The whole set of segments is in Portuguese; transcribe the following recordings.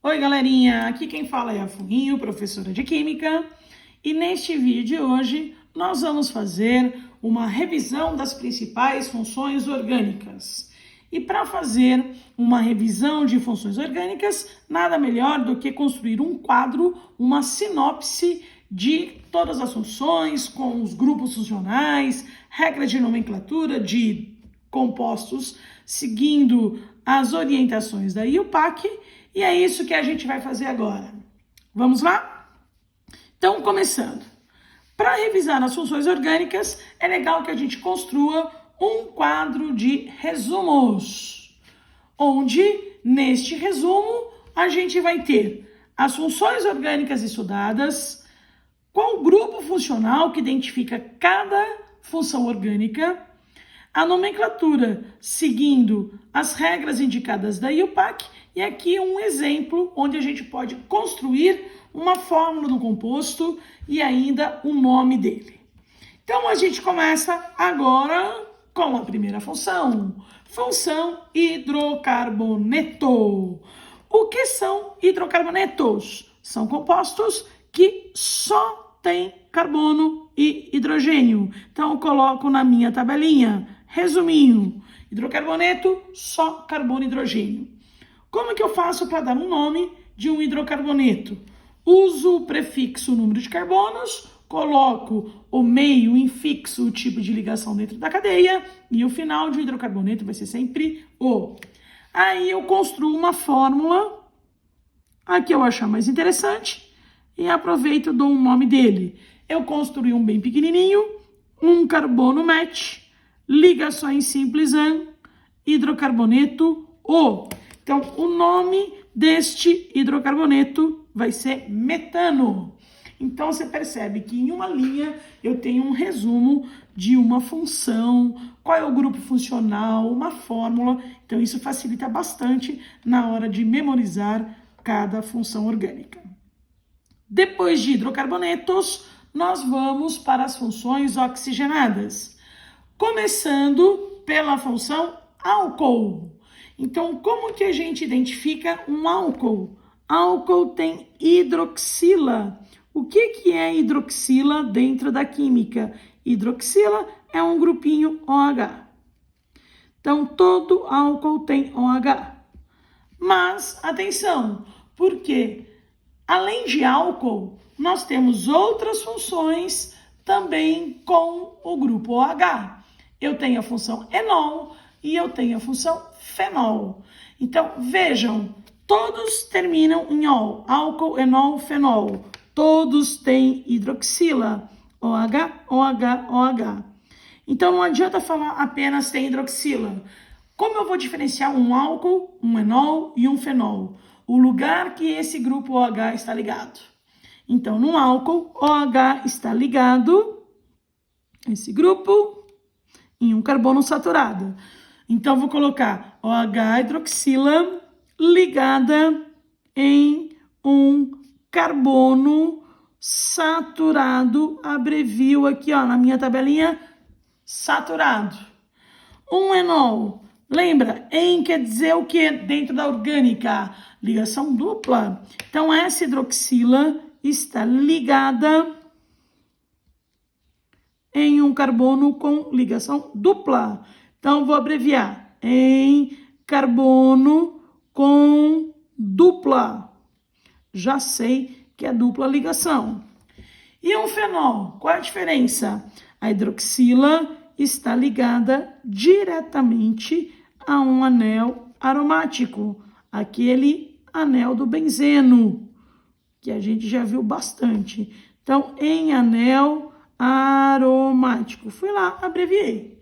Oi, galerinha! Aqui quem fala é a Furrinho, professora de Química, e neste vídeo de hoje nós vamos fazer uma revisão das principais funções orgânicas. E para fazer uma revisão de funções orgânicas, nada melhor do que construir um quadro, uma sinopse de todas as funções, com os grupos funcionais, regras de nomenclatura de compostos, seguindo as orientações da IUPAC. E é isso que a gente vai fazer agora. Vamos lá? Então, começando. Para revisar as funções orgânicas, é legal que a gente construa um quadro de resumos, onde, neste resumo, a gente vai ter as funções orgânicas estudadas, qual grupo funcional que identifica cada função orgânica, a nomenclatura seguindo as regras indicadas da IUPAC, e aqui um exemplo onde a gente pode construir uma fórmula do composto e ainda o nome dele. Então a gente começa agora com a primeira função, função hidrocarboneto. O que são hidrocarbonetos? São compostos que só têm carbono e hidrogênio. Então eu coloco na minha tabelinha, resuminho, hidrocarboneto, só carbono e hidrogênio. Como que eu faço para dar um nome de um hidrocarboneto? Uso o prefixo número de carbonos, coloco o meio infixo, o tipo de ligação dentro da cadeia, e o final de um hidrocarboneto vai ser sempre O. Aí eu construo uma fórmula, a que eu achar mais interessante, e aproveito e dou um nome dele. Eu construí um bem pequenininho, um carbono match, ligações simples AN, hidrocarboneto O. Então, o nome deste hidrocarboneto vai ser metano. Então, você percebe que em uma linha eu tenho um resumo de uma função, qual é o grupo funcional, uma fórmula. Então, isso facilita bastante na hora de memorizar cada função orgânica. Depois de hidrocarbonetos, nós vamos para as funções oxigenadas. Começando pela função álcool. Então, como que a gente identifica um álcool? Álcool tem hidroxila. O que é hidroxila dentro da química? Hidroxila é um grupinho OH. Então, todo álcool tem OH. Mas, atenção, porque além de álcool, nós temos outras funções também com o grupo OH. Eu tenho a função enol e eu tenho a função fenol. Então, vejam, todos terminam em ol, álcool, enol, fenol. Todos têm hidroxila, OH, OH, OH. Então, não adianta falar apenas tem hidroxila. Como eu vou diferenciar um álcool, um enol e um fenol? O lugar que esse grupo OH está ligado. Então, no álcool, OH está ligado, esse grupo, em um carbono saturado. Então, vou colocar OH hidroxila ligada em um carbono saturado, abrevio aqui, ó, na minha tabelinha, saturado. Um enol, lembra, em quer dizer o que dentro da orgânica? Ligação dupla. Então, essa hidroxila está ligada em um carbono com ligação dupla. Então, vou abreviar em carbono com dupla. Já sei que é dupla ligação. E um fenol, qual é a diferença? A hidroxila está ligada diretamente a um anel aromático, aquele anel do benzeno, que a gente já viu bastante. Então, em anel aromático. Fui lá, abreviei.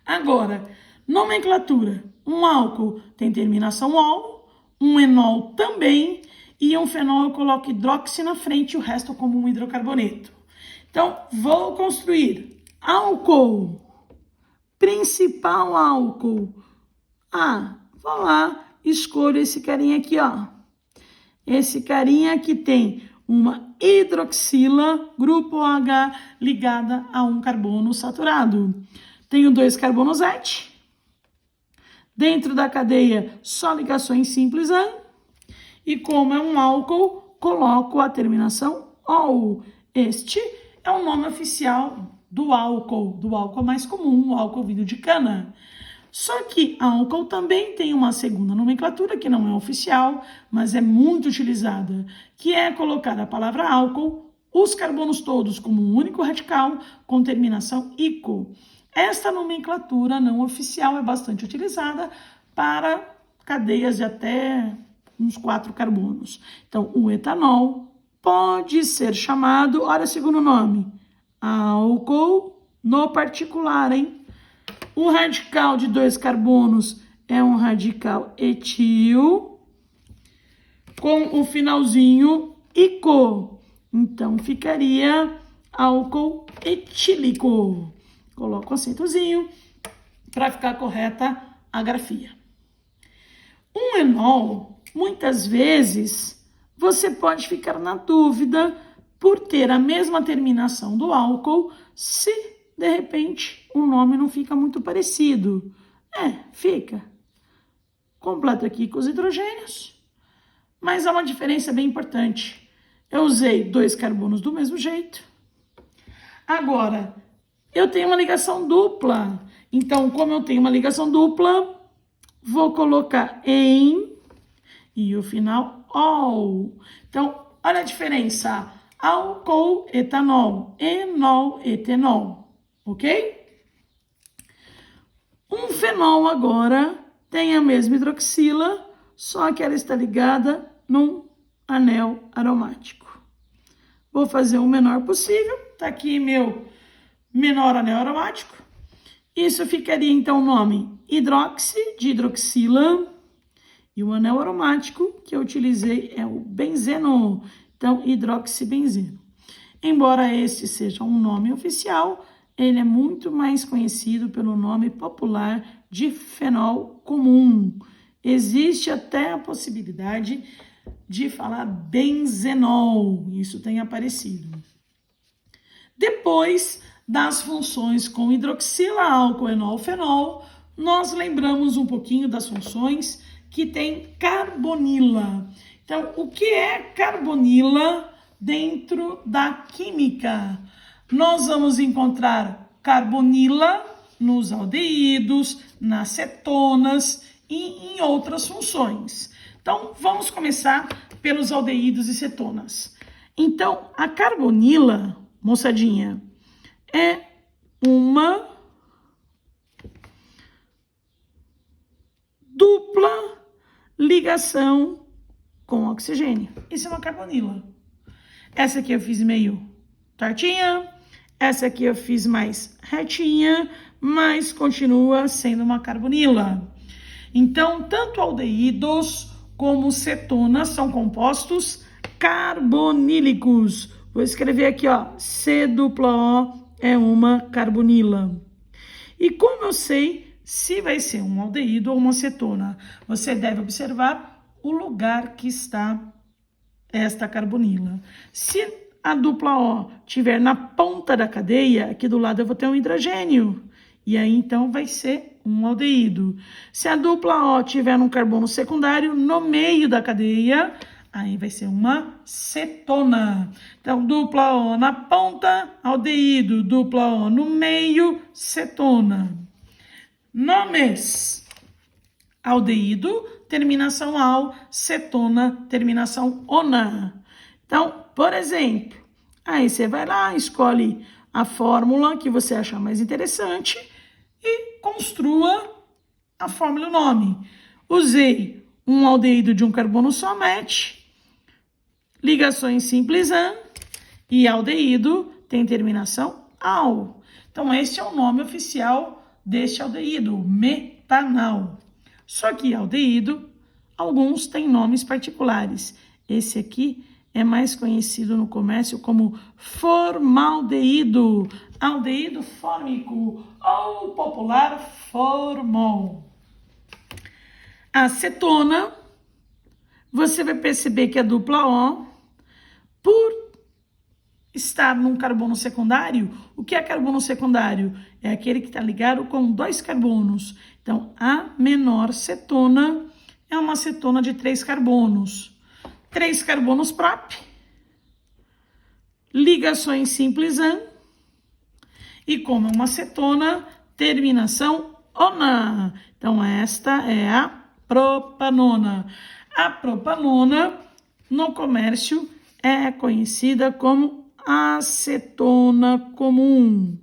Agora, nomenclatura. Um álcool tem terminação ol, um enol também, e um fenol eu coloco hidroxi na frente e o resto como um hidrocarboneto. Então, vou construir álcool, principal álcool. Vou lá, escolho esse carinha aqui, ó. Esse carinha que tem uma hidroxila, grupo OH, ligada a um carbono saturado. Tenho 2 carbonos et. Dentro da cadeia, só ligações simples AN. E como é um álcool, coloco a terminação -ol. Este é o nome oficial do álcool mais comum, o álcool vinho de cana. Só que álcool também tem uma segunda nomenclatura, que não é oficial, mas é muito utilizada, que é colocar a palavra álcool, os carbonos todos como um único radical, com terminação -ico. Esta nomenclatura não oficial é bastante utilizada para cadeias de até uns 4 carbonos. Então, o etanol pode ser chamado, olha o segundo nome, álcool no particular, hein? O radical de 2 carbonos é um radical etil com o finalzinho -ico. Então, ficaria álcool etílico. Coloco um acentozinho para ficar correta a grafia. Um enol, muitas vezes, você pode ficar na dúvida por ter a mesma terminação do álcool, se de repente o nome não fica muito parecido. Fica. Completo aqui com os hidrogênios, mas há uma diferença bem importante. Eu usei 2 carbonos do mesmo jeito. Agora, eu tenho uma ligação dupla. Então, como eu tenho uma ligação dupla, vou colocar em e o final ol. Então, olha a diferença. Álcool, etanol, enol, etenol, ok? Um fenol agora tem a mesma hidroxila, só que ela está ligada num anel aromático. Vou fazer o menor possível, tá aqui meu menor anel aromático. Isso ficaria então o nome hidroxi, de hidroxila, e o anel aromático que eu utilizei é o benzeno. Então, hidroxibenzeno. Embora este seja um nome oficial, ele é muito mais conhecido pelo nome popular de fenol comum. Existe até a possibilidade de falar benzenol. Isso tem aparecido. Depois das funções com hidroxila, álcool, enol, fenol, nós lembramos um pouquinho das funções que tem carbonila. Então, o que é carbonila dentro da química? Nós vamos encontrar carbonila nos aldeídos, nas cetonas e em outras funções. Então, vamos começar pelos aldeídos e cetonas. Então, a carbonila, moçadinha, é uma dupla ligação com oxigênio. Isso é uma carbonila. Essa aqui eu fiz meio tortinha, essa aqui eu fiz mais retinha, mas continua sendo uma carbonila. Então, tanto aldeídos como cetonas são compostos carbonílicos. Vou escrever aqui, ó, C-O é uma carbonila. E como eu sei se vai ser um aldeído ou uma cetona? Você deve observar o lugar que está esta carbonila. Se a dupla O estiver na ponta da cadeia, aqui do lado eu vou ter um hidrogênio. E aí, então, vai ser um aldeído. Se a dupla O estiver num carbono secundário, no meio da cadeia, aí vai ser uma cetona. Então, dupla O na ponta, aldeído. Dupla O no meio, cetona. Nomes: aldeído, terminação -al, cetona, terminação -ona. Então, por exemplo, aí você vai lá, escolhe a fórmula que você achar mais interessante e construa a fórmula e o nome. Usei um aldeído de um carbono só, MET, ligações simples AN, e aldeído tem terminação -al. Então, esse é o nome oficial deste aldeído, metanal. Só que aldeído, alguns têm nomes particulares. Esse aqui é mais conhecido no comércio como formaldeído, aldeído fórmico ou popular formol. A cetona, você vai perceber que a dupla O, por estar num carbono secundário, o que é carbono secundário? É aquele que está ligado com 2 carbonos. Então, a menor cetona é uma cetona de 3 carbonos. 3 carbonos prop, ligações simples an, e como é uma cetona, terminação ona. Então, esta é a propanona. A propanona, no comércio, é conhecida como acetona comum.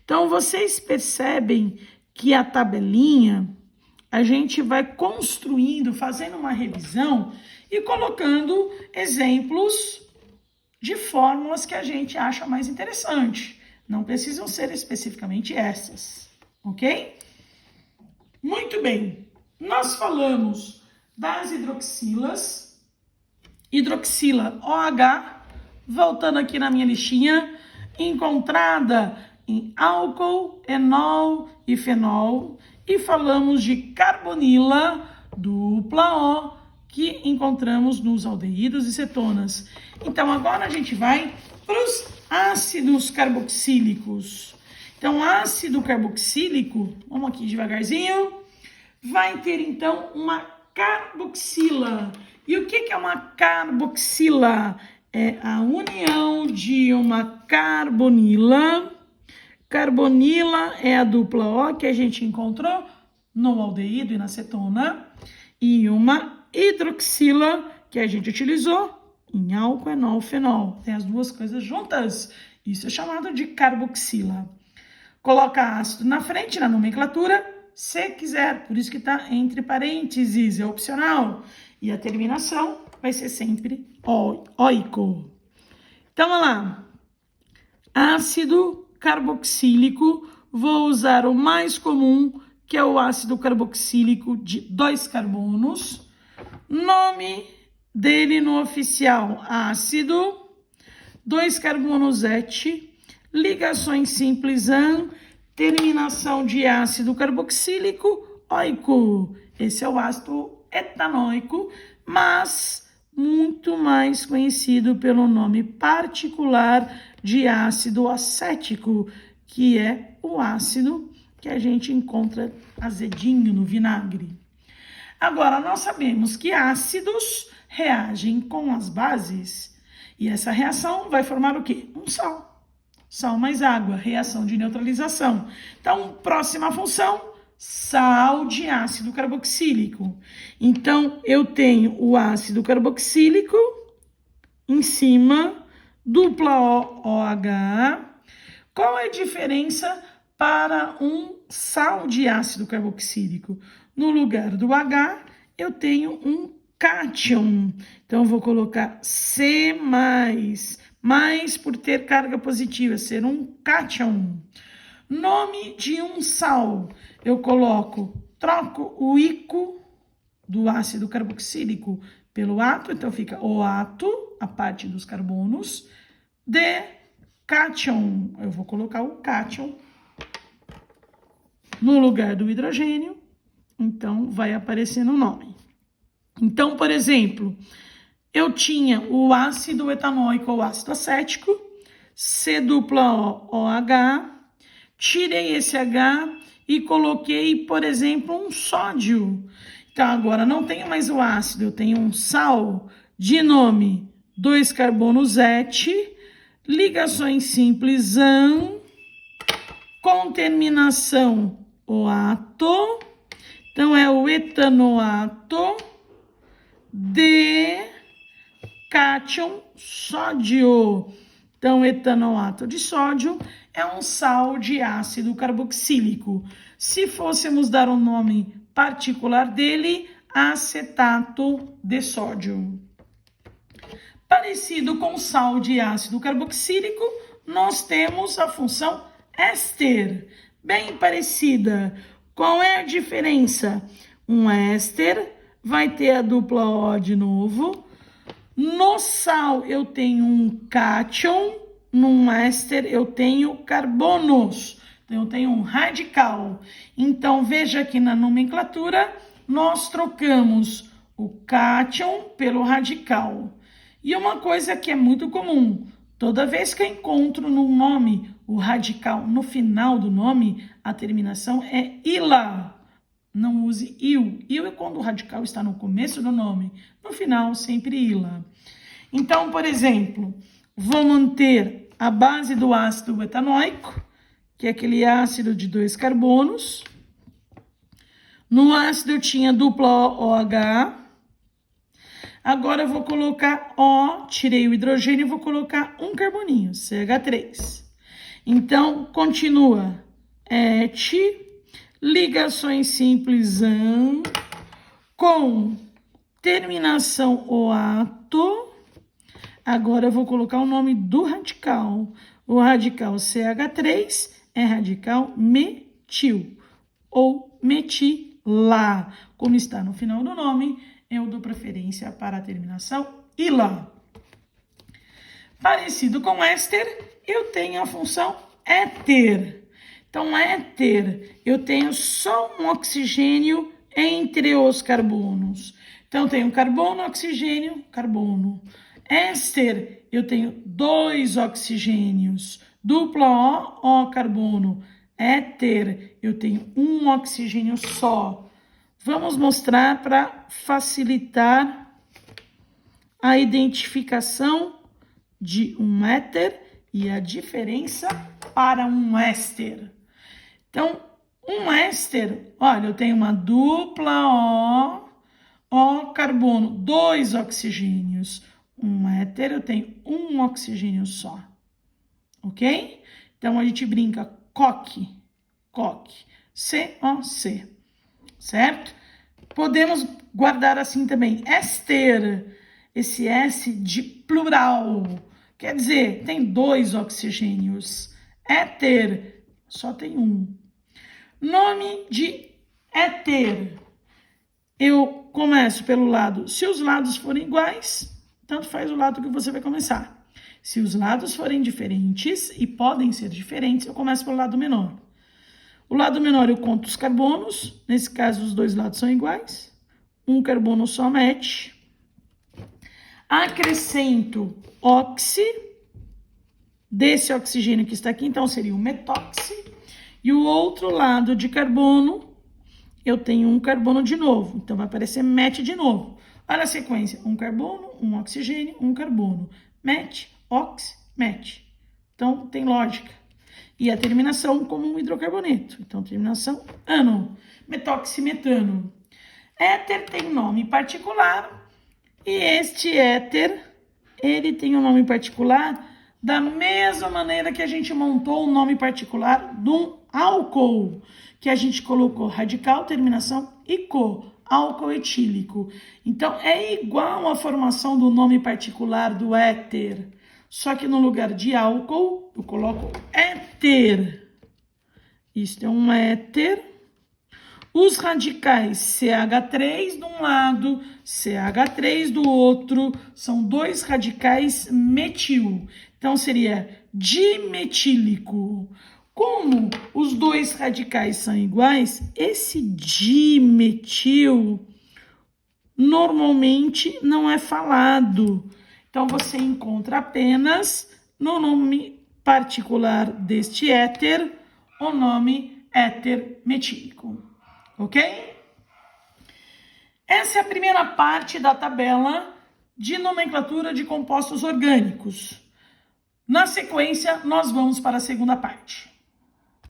Então, vocês percebem que a tabelinha, a gente vai construindo, fazendo uma revisão e colocando exemplos de fórmulas que a gente acha mais interessante. Não precisam ser especificamente essas, ok? Muito bem. Nós falamos das hidroxilas. Hidroxila OH, voltando aqui na minha listinha, encontrada em álcool, enol e fenol. E falamos de carbonila dupla O, que encontramos nos aldeídos e cetonas. Então, agora a gente vai para os ácidos carboxílicos. Então, ácido carboxílico, vamos aqui devagarzinho, vai ter, então, uma carboxila. E o que é uma carboxila? É a união de uma carbonila. Carbonila é a dupla O que a gente encontrou no aldeído e na cetona. E uma hidroxila que a gente utilizou em álcool, enol, fenol. Tem as duas coisas juntas. Isso é chamado de carboxila. Coloca ácido na frente, na nomenclatura, se quiser. Por isso que está entre parênteses, é opcional. E a terminação vai ser sempre oico. Então, olha lá. Ácido carboxílico, vou usar o mais comum, que é o ácido carboxílico de 2 carbonos. Nome dele no oficial, ácido, 2 carbonos et, ligações simples an, terminação de ácido carboxílico, oico. Esse é o ácido etanoico, mas muito mais conhecido pelo nome particular de ácido acético, que é o ácido que a gente encontra azedinho no vinagre. Agora, nós sabemos que ácidos reagem com as bases e essa reação vai formar o quê? Um sal. Sal mais água, reação de neutralização. Então, próxima função, sal de ácido carboxílico. Então, eu tenho o ácido carboxílico em cima, dupla OH. Qual é a diferença para um sal de ácido carboxílico? No lugar do H, eu tenho um cátion. Então, eu vou colocar C+, mais por ter carga positiva, ser um cátion. Nome de um sal, eu troco o ico do ácido carboxílico pelo ato, então fica o ato, a parte dos carbonos, de cátion. Eu vou colocar o cátion no lugar do hidrogênio, então vai aparecer no nome. Então, por exemplo, eu tinha o ácido etanóico ou ácido acético, C dupla O, OH, tirei esse H e coloquei, por exemplo, um sódio. Então, agora não tenho mais o ácido, eu tenho um sal de nome 2 carbonos et, ligações simples an, com terminação oato. Então, é o etanoato de cátion sódio. Então, etanoato de sódio é um sal de ácido carboxílico. Se fôssemos dar um nome particular dele, acetato de sódio. Parecido com sal de ácido carboxílico, nós temos a função éster, bem parecida. Qual é a diferença? Um éster vai ter a dupla O de novo. No sal eu tenho um cátion, num éster eu tenho carbonos. Então eu tenho um radical. Então veja aqui na nomenclatura, nós trocamos o cátion pelo radical. E uma coisa que é muito comum, toda vez que eu encontro num nome o radical no final do nome, a terminação é ila. Não use il. Il é quando o radical está no começo do nome. No final, sempre ila. Então, por exemplo, vou manter a base do ácido etanoico, que é aquele ácido de 2 carbonos. No ácido eu tinha dupla OH. Agora eu vou colocar O, tirei o hidrogênio e vou colocar um carboninho, CH3. Então, continua et, ligações simples an, com terminação oato. Agora eu vou colocar o nome do radical. O radical CH3 é radical metil ou metila. Como está no final do nome, eu dou preferência para a terminação ila. Parecido com éster, eu tenho a função éter. Então, éter, eu tenho só um oxigênio entre os carbonos. Então, eu tenho carbono, oxigênio, carbono. Éster, eu tenho 2 oxigênios. Dupla O, O carbono. Éter, eu tenho um oxigênio só. Vamos mostrar para facilitar a identificação de um éter e a diferença para um éster. Então, um éster, olha, eu tenho uma dupla O carbono, 2 oxigênios. Um éter, eu tenho um oxigênio só. Ok? Então, a gente brinca coque, COC, certo? Podemos guardar assim também, éster, esse S de plural, quer dizer, tem 2 oxigênios. Éter, só tem um. Nome de éter. Eu começo pelo lado, se os lados forem iguais, tanto faz o lado que você vai começar. Se os lados forem diferentes, e podem ser diferentes, eu começo pelo lado menor. O lado menor eu conto os carbonos, nesse caso os 2 lados são iguais. Um carbono só mete. Acrescento oxi, desse oxigênio que está aqui, então seria o metóxi. E o outro lado de carbono, eu tenho um carbono de novo, então vai aparecer met de novo. Olha a sequência, um carbono, um oxigênio, um carbono. Met, ox, met. Então, tem lógica. E a terminação como um hidrocarboneto. Então, terminação ano, metoximetano. Éter tem nome particular e este éter, ele tem um nome particular da mesma maneira que a gente montou o nome particular de um álcool, que a gente colocou radical, terminação ico, álcool etílico. Então, é igual a formação do nome particular do éter, só que no lugar de álcool, eu coloco éter. Isto é um éter. Os radicais CH3 de um lado, CH3 do outro, são 2 radicais metil. Então, seria dimetílico. Como os 2 radicais são iguais, esse dimetil normalmente não é falado. Então, você encontra apenas no nome particular deste éter o nome éter metílico. Ok? Essa é a primeira parte da tabela de nomenclatura de compostos orgânicos. Na sequência, nós vamos para a segunda parte.